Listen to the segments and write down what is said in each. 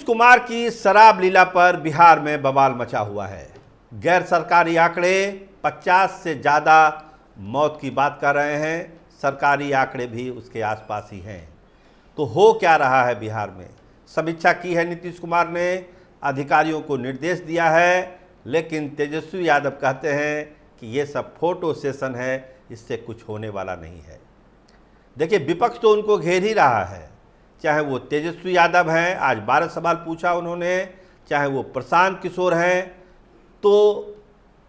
कुमार की शराब लीला पर बिहार में बवाल मचा हुआ है। गैर सरकारी आंकड़े 50 से ज़्यादा मौत की बात कर रहे हैं, सरकारी आंकड़े भी उसके आसपास ही हैं। तो हो क्या रहा है बिहार में? समीक्षा की है नीतीश कुमार ने, अधिकारियों को निर्देश दिया है, लेकिन तेजस्वी यादव कहते हैं कि ये सब फोटो सेशन है, इससे कुछ होने वाला नहीं है। देखिए, विपक्ष तो उनको घेर ही रहा है, चाहे वो तेजस्वी यादव हैं, आज 12 सवाल पूछा उन्होंने, चाहे वो प्रशांत किशोर हैं, तो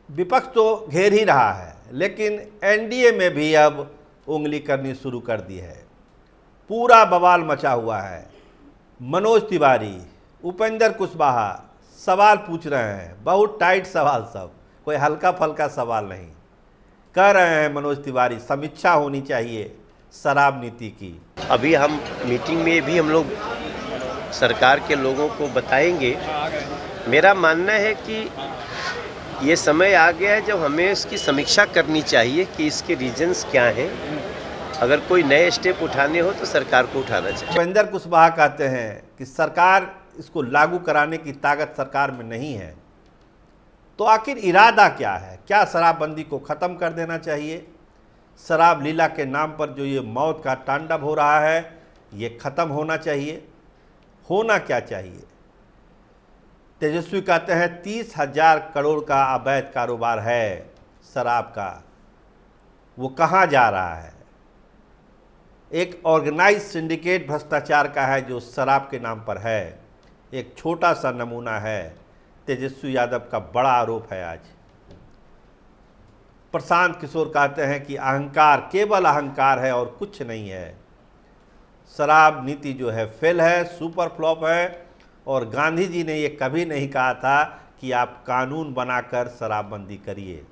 विपक्ष तो घेर ही रहा है। लेकिन एनडीए में भी अब उंगली करनी शुरू कर दी है, पूरा बवाल मचा हुआ है। मनोज तिवारी, उपेंद्र कुशवाहा सवाल पूछ रहे हैं, बहुत टाइट सवाल, सब कोई हल्का फल्का सवाल नहीं। कह रहे हैं मनोज तिवारी समीक्षा होनी चाहिए शराब नीति की। अभी हम मीटिंग में भी हम लोग सरकार के लोगों को बताएंगे। मेरा मानना है कि ये समय आ गया है जब हमें इसकी समीक्षा करनी चाहिए कि इसके रीजंस क्या हैं। अगर कोई नए स्टेप उठाने हो तो सरकार को उठाना चाहिए। उपेंद्र कुशवाहा कहते हैं कि सरकार इसको लागू कराने की ताकत सरकार में नहीं है। तो आखिर इरादा क्या है? क्या शराबबंदी को ख़त्म कर देना चाहिए? शराब लीला के नाम पर जो ये मौत का तांडव हो रहा है, ये ख़त्म होना चाहिए। होना क्या चाहिए? तेजस्वी कहते हैं 30,000 करोड़ का अवैध कारोबार है शराब का। वो कहाँ जा रहा है? एक ऑर्गेनाइज सिंडिकेट भ्रष्टाचार का है जो शराब के नाम पर है। एक छोटा सा नमूना है, तेजस्वी यादव का बड़ा आरोप है आज। प्रशांत किशोर कहते हैं कि अहंकार, केवल अहंकार है और कुछ नहीं है। शराब नीति जो है फेल है, सुपर फ्लॉप है, और गांधी जी ने ये कभी नहीं कहा था कि आप कानून बनाकर शराबबंदी करिए।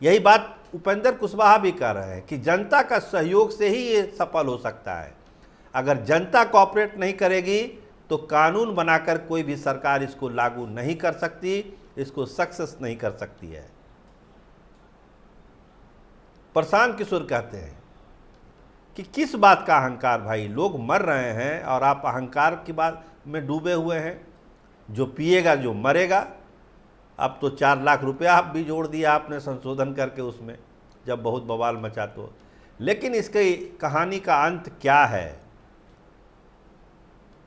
यही बात उपेंद्र कुशवाहा भी कह रहे हैं कि जनता का सहयोग से ही ये सफल हो सकता है। अगर जनता कोऑपरेट नहीं करेगी तो कानून बनाकर कोई भी सरकार इसको लागू नहीं कर सकती, इसको सक्सेस नहीं कर सकती है। प्रशांत किशोर कहते हैं कि किस बात का अहंकार भाई, लोग मर रहे हैं और आप अहंकार की बात में डूबे हुए हैं। जो पिएगा जो मरेगा। अब तो 4 लाख रुपया आप भी जोड़ दिया आपने संशोधन करके उसमें, जब बहुत बवाल मचा तो। लेकिन इसकी कहानी का अंत क्या है?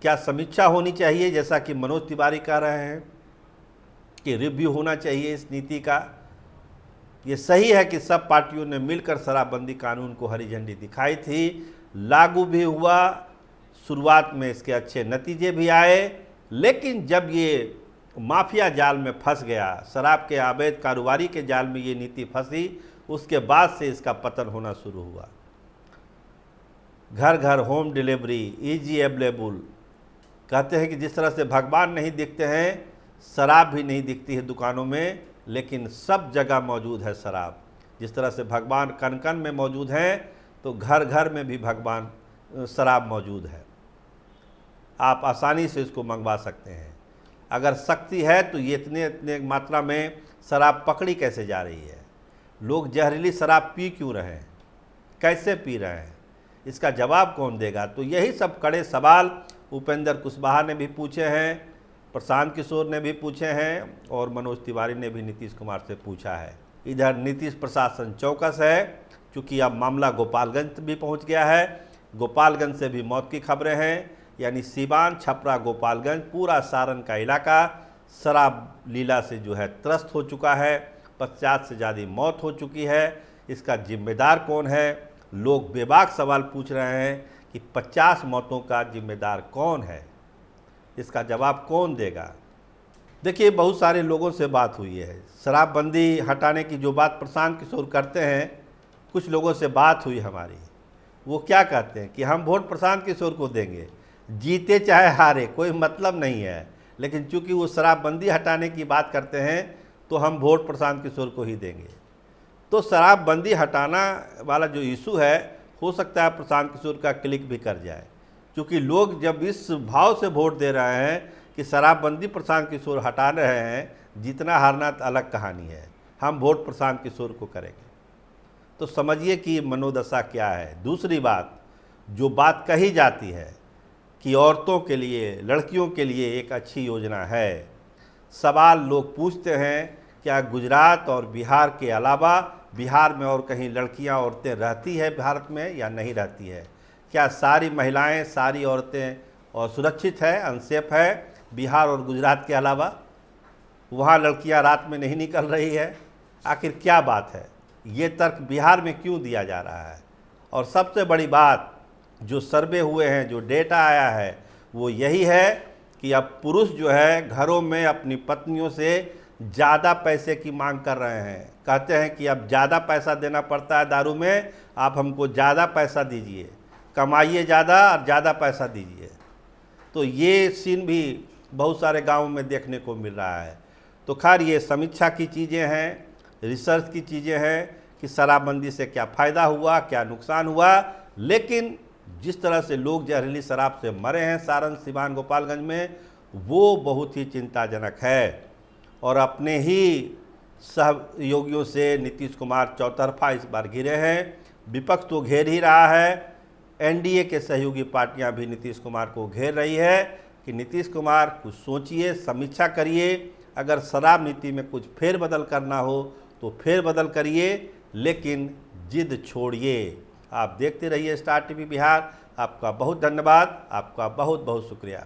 क्या समीक्षा होनी चाहिए जैसा कि मनोज तिवारी कह रहे हैं कि रिव्यू होना चाहिए इस नीति का? ये सही है कि सब पार्टियों ने मिलकर शराबबंदी कानून को हरी झंडी दिखाई थी, लागू भी हुआ, शुरुआत में इसके अच्छे नतीजे भी आए। लेकिन जब ये माफिया जाल में फंस गया, शराब के अवैध कारोबारी के जाल में ये नीति फंसी, उसके बाद से इसका पतन होना शुरू हुआ। घर घर होम डिलीवरी, ईजी अवेलेबल। कहते हैं कि जिस तरह से भगवान नहीं दिखते हैं, शराब भी नहीं दिखती है दुकानों में, लेकिन सब जगह मौजूद है शराब। जिस तरह से भगवान कण कण में मौजूद हैं, तो घर घर में भी भगवान शराब मौजूद है। आप आसानी से इसको मंगवा सकते हैं। अगर शक्ति है तो ये इतने मात्रा में शराब पकड़ी कैसे जा रही है? लोग जहरीली शराब पी क्यों रहे हैं? कैसे पी रहे हैं? इसका जवाब कौन देगा? तो यही सब कड़े सवाल उपेंद्र कुशवाहा ने भी पूछे हैं, प्रशांत किशोर ने भी पूछे हैं, और मनोज तिवारी ने भी नीतीश कुमार से पूछा है। इधर नीतीश प्रशासन चौकस है, क्योंकि अब मामला गोपालगंज भी पहुंच गया है। गोपालगंज से भी मौत की खबरें हैं, यानी सीवान, छपरा, गोपालगंज, पूरा सारण का इलाका शराब लीला से जो है त्रस्त हो चुका है। 50 से ज़्यादा मौत हो चुकी है। इसका जिम्मेदार कौन है? लोग बेबाक सवाल पूछ रहे हैं कि 50 मौतों का जिम्मेदार कौन है? इसका जवाब कौन देगा? देखिए, बहुत सारे लोगों से बात हुई है। शराबबंदी हटाने की जो बात प्रशांत किशोर करते हैं, कुछ लोगों से बात हुई हमारी। वो क्या कहते हैं कि हम वोट प्रशांत किशोर को देंगे, जीते चाहे हारे, कोई मतलब नहीं है। लेकिन चूंकि वो शराबबंदी हटाने की बात करते हैं, तो हम वोट प्रशांत किशोर को ही देंगे। तो शराबबंदी हटाना वाला जो इशू है, हो सकता है प्रशांत किशोर का क्लिक भी कर जाए, क्योंकि लोग जब इस भाव से वोट दे रहे हैं कि शराबबंदी प्रशांत किशोर हटा रहे हैं, जीतना हारना तो अलग कहानी है, हम वोट प्रशांत किशोर को करेंगे। तो समझिए कि मनोदशा क्या है। दूसरी बात, जो बात कही जाती है कि औरतों के लिए, लड़कियों के लिए एक अच्छी योजना है। सवाल लोग पूछते हैं, क्या गुजरात और बिहार के अलावा बिहार में और कहीं लड़कियां, औरतें रहती है भारत में या नहीं रहती है? क्या सारी महिलाएं, सारी औरतें और सुरक्षित है, अनसेफ है बिहार और गुजरात के अलावा? वहाँ लड़कियां रात में नहीं निकल रही है? आखिर क्या बात है? ये तर्क बिहार में क्यों दिया जा रहा है? और सबसे बड़ी बात, जो सर्वे हुए हैं, जो डेटा आया है, वो यही है कि अब पुरुष जो है घरों में अपनी पत्नियों से ज़्यादा पैसे की मांग कर रहे हैं। कहते हैं कि अब ज़्यादा पैसा देना पड़ता है दारू में, आप हमको ज़्यादा पैसा दीजिए, कमाइए ज़्यादा और ज़्यादा पैसा दीजिए। तो ये सीन भी बहुत सारे गाँवों में देखने को मिल रहा है। तो खैर ये समीक्षा की चीज़ें हैं, रिसर्च की चीज़ें हैं कि शराबबंदी से क्या फ़ायदा हुआ, क्या नुकसान हुआ। लेकिन जिस तरह से लोग जहरीली शराब से मरे हैं सारण, सिवान, गोपालगंज में, वो बहुत ही चिंताजनक है। और अपने ही सहयोगियों से नीतीश कुमार चौतरफा इस बार घिरे हैं। विपक्ष तो घेर ही रहा है, एनडीए के सहयोगी पार्टियां भी नीतीश कुमार को घेर रही है कि नीतीश कुमार कुछ सोचिए, समीक्षा करिए। अगर शराब नीति में कुछ फेरबदल करना हो तो फेरबदल करिए, लेकिन जिद छोड़िए। आप देखते रहिए स्टार टीवी बिहार। आपका बहुत धन्यवाद, आपका बहुत बहुत शुक्रिया।